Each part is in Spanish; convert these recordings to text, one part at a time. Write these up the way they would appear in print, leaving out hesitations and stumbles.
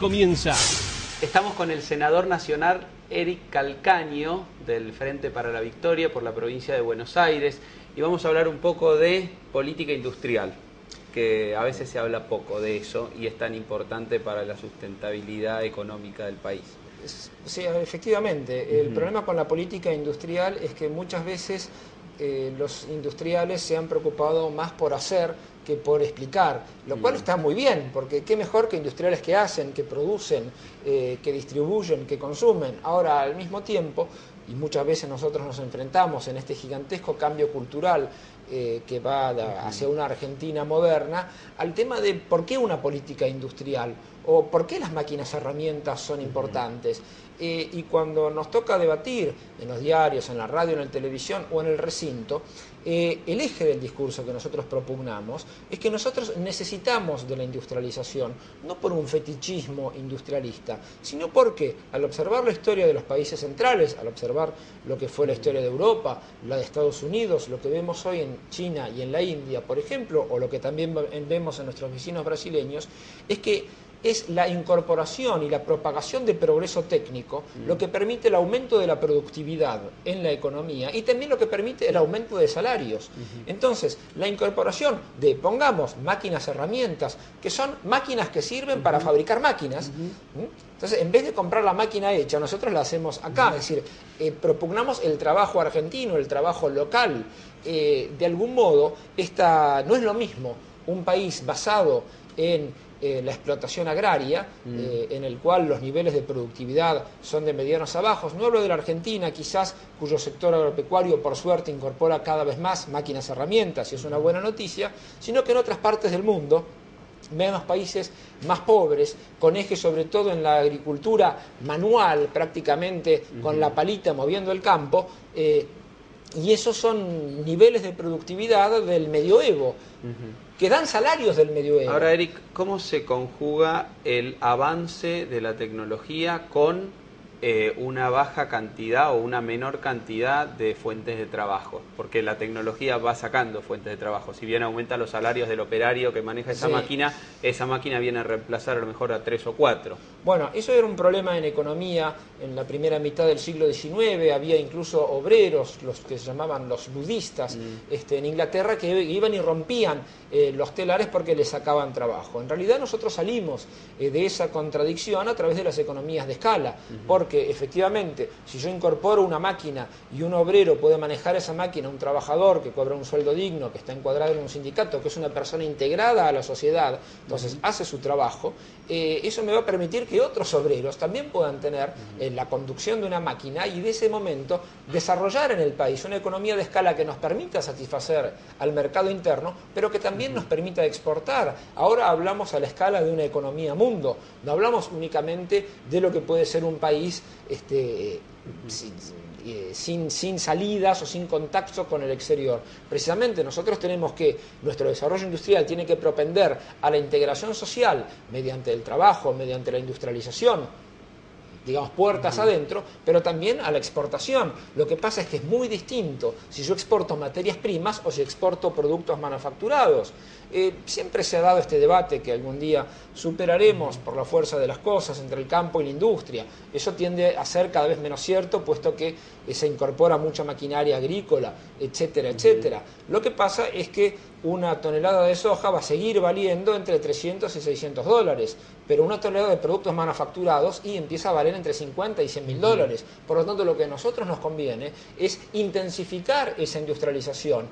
Comienza. Estamos con el senador nacional Eric Calcaño, del Frente para la Victoria por la provincia de Buenos Aires, y vamos a hablar un poco de política industrial, que a veces se habla poco de eso y es tan importante para la sustentabilidad económica del país. Sí, efectivamente. El problema con la política industrial es que muchas veces los industriales se han preocupado más por hacer que por explicar, lo cual está muy bien, porque qué mejor que industriales que hacen, que producen, que distribuyen, que consumen. Ahora, al mismo tiempo, y muchas veces nosotros nos enfrentamos en este gigantesco cambio cultural que va hacia una Argentina moderna, al tema de por qué una política industrial o por qué las máquinas herramientas son importantes. Y cuando nos toca debatir en los diarios, en la radio, en la televisión o en el recinto, el eje del discurso que nosotros propugnamos es que nosotros necesitamos de la industrialización, no por un fetichismo industrialista, sino porque al observar la historia de los países centrales, al observar lo que fue la historia de Europa, la de Estados Unidos, lo que vemos hoy en China y en la India, por ejemplo, o lo que también vemos en nuestros vecinos brasileños, es que es la incorporación y la propagación de progreso técnico lo que permite el aumento de la productividad en la economía y también lo que permite el aumento de salarios. Entonces, la incorporación de, pongamos, máquinas, herramientas, que son máquinas que sirven para fabricar máquinas. Entonces, en vez de comprar la máquina hecha, nosotros la hacemos acá, es decir, propugnamos el trabajo argentino, el trabajo local. De algún modo, no es lo mismo un país basado en la explotación agraria, en el cual los niveles de productividad son de medianos a bajos. No hablo de la Argentina, quizás, cuyo sector agropecuario, por suerte, incorpora cada vez más máquinas, herramientas, y es una buena noticia, sino que en otras partes del mundo vemos países más pobres, con eje sobre todo en la agricultura manual, prácticamente con la palita moviendo el campo, y esos son niveles de productividad del medioevo, que dan salarios del medioevo. Ahora, Eric, ¿cómo se conjuga el avance de la tecnología con una baja cantidad o una menor cantidad de fuentes de trabajo? Porque la tecnología va sacando fuentes de trabajo. Si bien aumenta los salarios del operario que maneja esa máquina viene a reemplazar a lo mejor a 3 o 4. Bueno, eso era un problema en economía en la primera mitad del siglo XIX. Había incluso obreros, los que se llamaban los ludistas, en Inglaterra, que iban y rompían los telares porque les sacaban trabajo. En realidad nosotros salimos de esa contradicción a través de las economías de escala, porque efectivamente, si yo incorporo una máquina y un obrero puede manejar esa máquina, un trabajador que cobra un sueldo digno, que está encuadrado en un sindicato, que es una persona integrada a la sociedad, entonces hace su trabajo, eso me va a permitir que otros obreros también puedan tener la conducción de una máquina y de ese momento desarrollar en el país una economía de escala que nos permita satisfacer al mercado interno, pero que también nos permita exportar. Ahora hablamos a la escala de una economía mundo, no hablamos únicamente de lo que puede ser un país sin salidas o sin contacto con el exterior. Precisamente nosotros tenemos que, nuestro desarrollo industrial tiene que propender a la integración social mediante el trabajo, mediante la industrialización, digamos, puertas adentro, pero también a la exportación. Lo que pasa es que es muy distinto si yo exporto materias primas o si exporto productos manufacturados. Siempre se ha dado este debate que algún día superaremos por la fuerza de las cosas entre el campo y la industria. Eso tiende a ser cada vez menos cierto, puesto que se incorpora mucha maquinaria agrícola, etcétera, etcétera. Lo que pasa es que una tonelada de soja va a seguir valiendo entre 300 y 600 dólares, pero una tonelada de productos manufacturados empieza a valer entre 50 y 100 mil dólares. Por lo tanto, lo que a nosotros nos conviene es intensificar esa industrialización,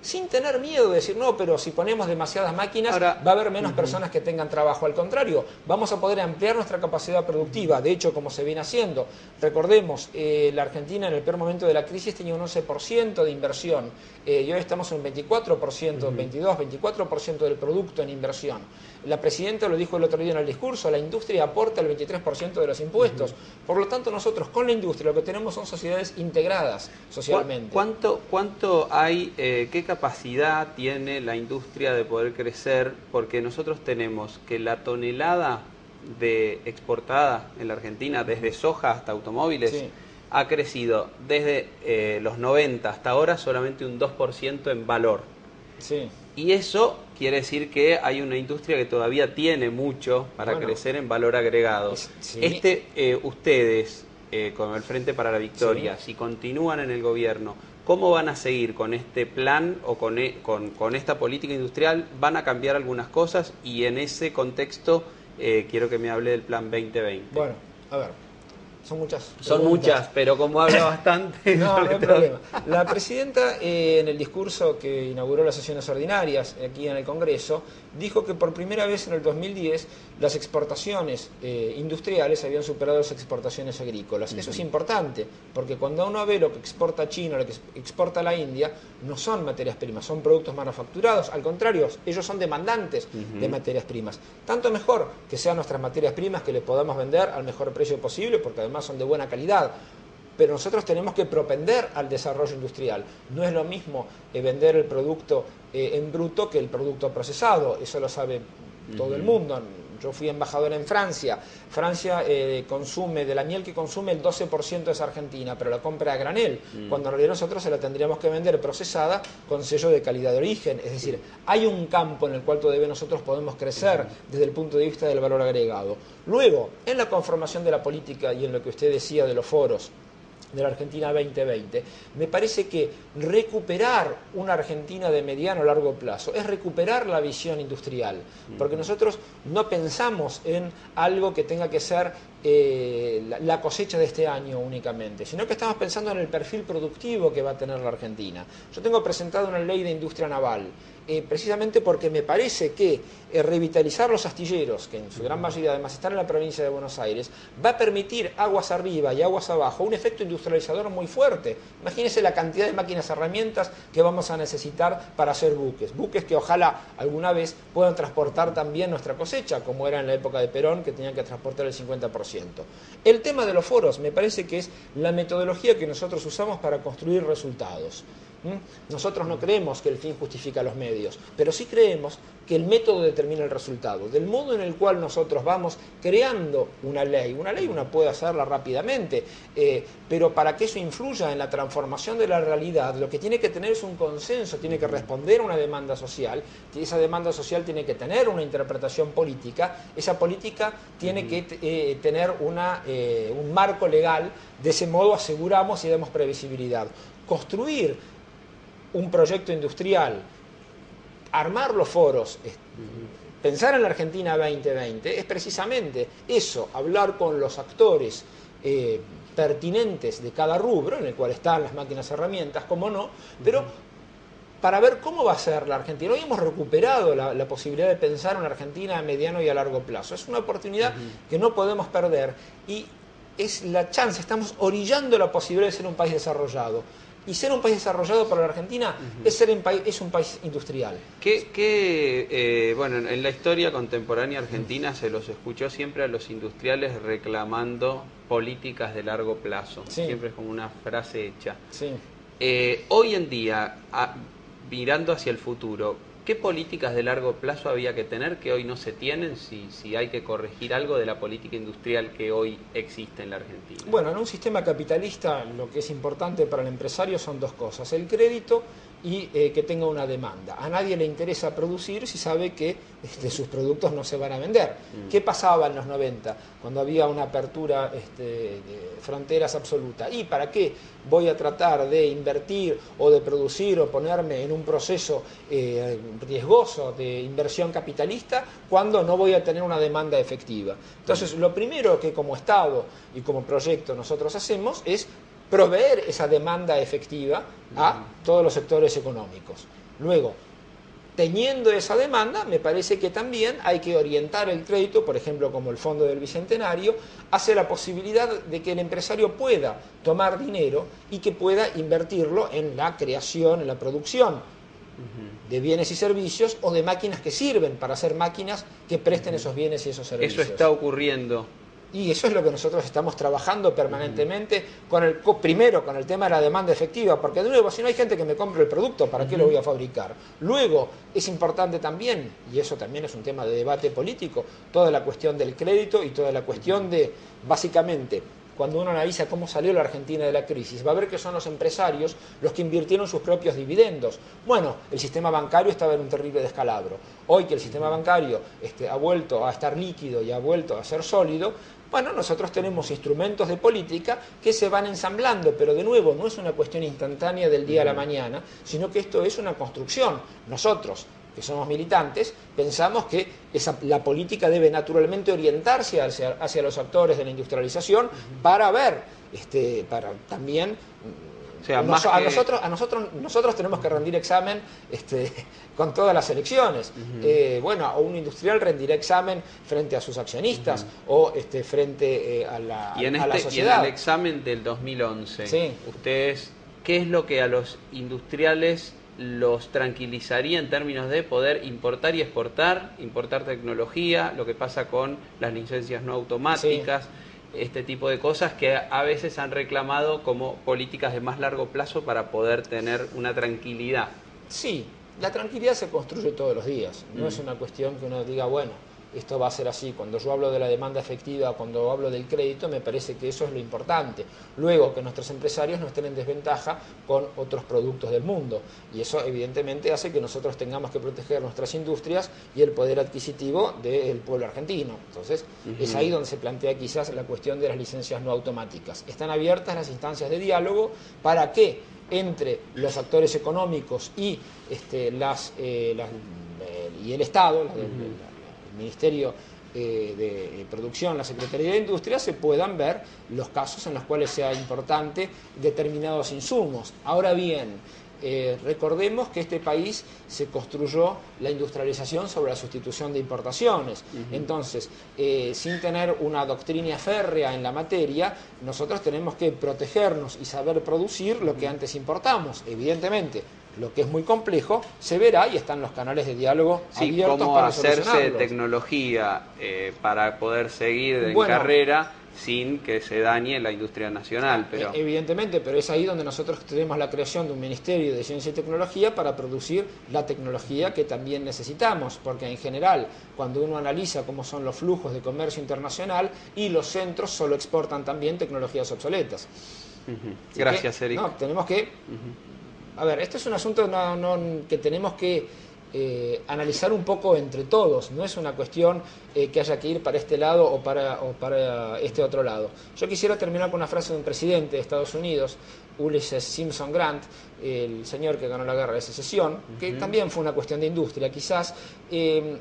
sin tener miedo de decir, no, pero si ponemos demasiadas máquinas va a haber menos personas que tengan trabajo. Al contrario, vamos a poder ampliar nuestra capacidad productiva. De hecho, como se viene haciendo, recordemos, la Argentina en el peor momento de la crisis tenía un 11% de inversión, y hoy estamos en un 24%, 22-24% del producto en inversión. La presidenta lo dijo el otro día en el discurso, la industria aporta el 23% de los impuestos. Por lo tanto, nosotros con la industria lo que tenemos son sociedades integradas socialmente. ¿Cuánto hay, qué capacidad tiene la industria de poder crecer? Porque nosotros tenemos que la tonelada exportada en la Argentina, desde soja hasta automóviles, ha crecido desde los 90 hasta ahora solamente un 2% en valor. Sí. Y eso quiere decir que hay una industria que todavía tiene mucho para crecer en valor agregado. Sí. Ustedes, con el Frente para la Victoria, si continúan en el gobierno, ¿cómo van a seguir con este plan o con esta política industrial? ¿Van a cambiar algunas cosas? Y en ese contexto quiero que me hable del plan 2020. Bueno, a ver, son muchas preguntas. Son muchas, pero como habla bastante... No hay problema. La presidenta, en el discurso que inauguró las sesiones ordinarias aquí en el Congreso, dijo que por primera vez en el 2010 las exportaciones industriales habían superado las exportaciones agrícolas. Eso es importante, porque cuando uno ve lo que exporta China, lo que exporta la India, no son materias primas, son productos manufacturados. Al contrario, ellos son demandantes de materias primas. Tanto mejor que sean nuestras materias primas, que le podamos vender al mejor precio posible, porque además son de buena calidad. Pero nosotros tenemos que propender al desarrollo industrial. No es lo mismo vender el producto en bruto que el producto procesado. Eso lo sabe todo el mundo. Yo fui embajador en Francia. Francia consume, de la miel que consume, el 12% es argentina, pero la compra a granel, cuando en realidad nosotros se la tendríamos que vender procesada con sello de calidad de origen. Es decir, hay un campo en el cual todavía nosotros podemos crecer desde el punto de vista del valor agregado. Luego, en la conformación de la política y en lo que usted decía de los foros de la Argentina 2020, me parece que recuperar una Argentina de mediano a largo plazo es recuperar la visión industrial, porque nosotros no pensamos en algo que tenga que ser la cosecha de este año únicamente, sino que estamos pensando en el perfil productivo que va a tener la Argentina. Yo tengo presentado una ley de industria naval, precisamente porque me parece que revitalizar los astilleros, que en su gran mayoría además están en la provincia de Buenos Aires, va a permitir aguas arriba y aguas abajo un efecto industrializador muy fuerte. Imagínense la cantidad de máquinas herramientas que vamos a necesitar para hacer buques que ojalá alguna vez puedan transportar también nuestra cosecha, como era en la época de Perón, que tenían que transportar el 50%. El tema de los foros me parece que es la metodología que nosotros usamos para construir resultados. Nosotros no creemos que el fin justifica los medios, pero sí creemos que el método determina el resultado. Del modo en el cual nosotros vamos creando una ley uno puede hacerla rápidamente, pero para que eso influya en la transformación de la realidad, lo que tiene que tener es un consenso, tiene que responder a una demanda social, y esa demanda social tiene que tener una interpretación política, esa política tiene que tener un marco legal, de ese modo aseguramos y damos previsibilidad. Construir un proyecto industrial, armar los foros, pensar en la Argentina 2020, es precisamente eso, hablar con los actores pertinentes de cada rubro, en el cual están las máquinas herramientas, como no, pero para ver cómo va a ser la Argentina. Hoy hemos recuperado la posibilidad de pensar en una Argentina a mediano y a largo plazo. Es una oportunidad que no podemos perder y es la chance, estamos orillando la posibilidad de ser un país desarrollado. Y ser un país desarrollado para la Argentina es un país industrial. Bueno, en la historia contemporánea argentina se los escuchó siempre a los industriales reclamando políticas de largo plazo. Sí. Siempre es como una frase hecha. Sí. Hoy en día, mirando hacia el futuro, ¿qué políticas de largo plazo había que tener que hoy no se tienen si hay que corregir algo de la política industrial que hoy existe en la Argentina? Bueno, en un sistema capitalista lo que es importante para el empresario son dos cosas: el crédito y que tenga una demanda. A nadie le interesa producir si sabe que sus productos no se van a vender. ¿Qué pasaba en los 90 cuando había una apertura de fronteras absoluta? ¿Y para qué voy a tratar de invertir o de producir o ponerme en un proceso riesgoso de inversión capitalista cuando no voy a tener una demanda efectiva? Entonces, lo primero que como Estado y como proyecto nosotros hacemos es proveer esa demanda efectiva a todos los sectores económicos. Luego, teniendo esa demanda, me parece que también hay que orientar el crédito, por ejemplo, como el Fondo del Bicentenario, hacia la posibilidad de que el empresario pueda tomar dinero y que pueda invertirlo en la creación, en la producción de bienes y servicios o de máquinas que sirven para hacer máquinas que presten esos bienes y esos servicios. Eso está ocurriendo. Y eso es lo que nosotros estamos trabajando permanentemente, primero con el tema de la demanda efectiva, porque de nuevo, si no hay gente que me compre el producto, ¿para qué lo voy a fabricar? Luego, es importante también, y eso también es un tema de debate político, toda la cuestión del crédito y toda la cuestión de, básicamente, cuando uno analiza cómo salió la Argentina de la crisis, va a ver que son los empresarios los que invirtieron sus propios dividendos. Bueno, el sistema bancario estaba en un terrible descalabro. Hoy que el sistema bancario ha vuelto a estar líquido y ha vuelto a ser sólido, bueno, nosotros tenemos instrumentos de política que se van ensamblando, pero de nuevo no es una cuestión instantánea del día a la mañana, sino que esto es una construcción. Nosotros, que somos militantes, pensamos que la política debe naturalmente orientarse hacia los actores de la industrialización para ver, para también... O sea, nosotros tenemos que rendir examen con todas las elecciones. Bueno, un industrial rendirá examen frente a sus accionistas o frente a la sociedad. Y en el examen del 2011, sí. Ustedes, ¿qué es lo que a los industriales los tranquilizaría en términos de poder importar y exportar, importar tecnología, lo que pasa con las licencias no automáticas? Sí. Este tipo de cosas que a veces han reclamado como políticas de más largo plazo para poder tener una tranquilidad. Sí, la tranquilidad se construye todos los días. No es una cuestión que uno diga, bueno, esto va a ser así. Cuando yo hablo de la demanda efectiva, cuando hablo del crédito, me parece que eso es lo importante. Luego, que nuestros empresarios no estén en desventaja con otros productos del mundo. Y eso evidentemente hace que nosotros tengamos que proteger nuestras industrias y el poder adquisitivo del pueblo argentino. Entonces, es ahí donde se plantea quizás la cuestión de las licencias no automáticas. Están abiertas las instancias de diálogo para que entre los actores económicos y, y el Estado, el Ministerio de Producción, la Secretaría de Industria, se puedan ver los casos en los cuales sea importante determinados insumos. Ahora bien, recordemos que este país se construyó la industrialización sobre la sustitución de importaciones. Entonces, sin tener una doctrina férrea en la materia, nosotros tenemos que protegernos y saber producir lo que antes importamos. Evidentemente, lo que es muy complejo se verá y están los canales de diálogo abiertos cómo para hacerse tecnología para poder seguir en carrera sin que se dañe la industria nacional. Pero evidentemente, pero es ahí donde nosotros tenemos la creación de un Ministerio de Ciencia y Tecnología para producir la tecnología que también necesitamos, porque en general, cuando uno analiza cómo son los flujos de comercio internacional, y los centros solo exportan también tecnologías obsoletas. Gracias, Eric. No, tenemos que... A ver, este es un asunto que tenemos que analizar un poco entre todos. No es una cuestión que haya que ir para este lado o para este otro lado. Yo quisiera terminar con una frase de un presidente de Estados Unidos, Ulysses Simpson Grant, el señor que ganó la guerra de secesión, que también fue una cuestión de industria. Quizás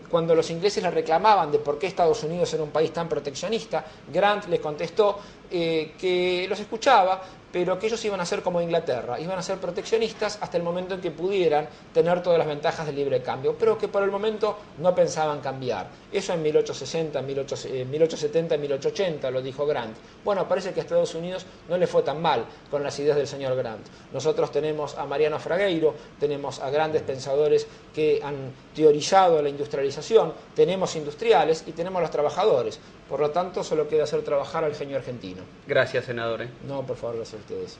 cuando los ingleses le reclamaban de por qué Estados Unidos era un país tan proteccionista, Grant les contestó que los escuchaba, pero que ellos iban a ser como Inglaterra, iban a ser proteccionistas hasta el momento en que pudieran tener todas las ventajas del libre cambio, pero que por el momento no pensaban cambiar. Eso en 1860, 1870, 1880 lo dijo Grant. Bueno, parece que a Estados Unidos no le fue tan mal con las ideas del señor Grant. Nosotros tenemos a Mariano Fragueiro, tenemos a grandes pensadores que han teorizado la industrialización, tenemos industriales y tenemos los trabajadores. Por lo tanto, solo queda hacer trabajar al genio argentino. Gracias, senador. No, por favor, gracias a ustedes.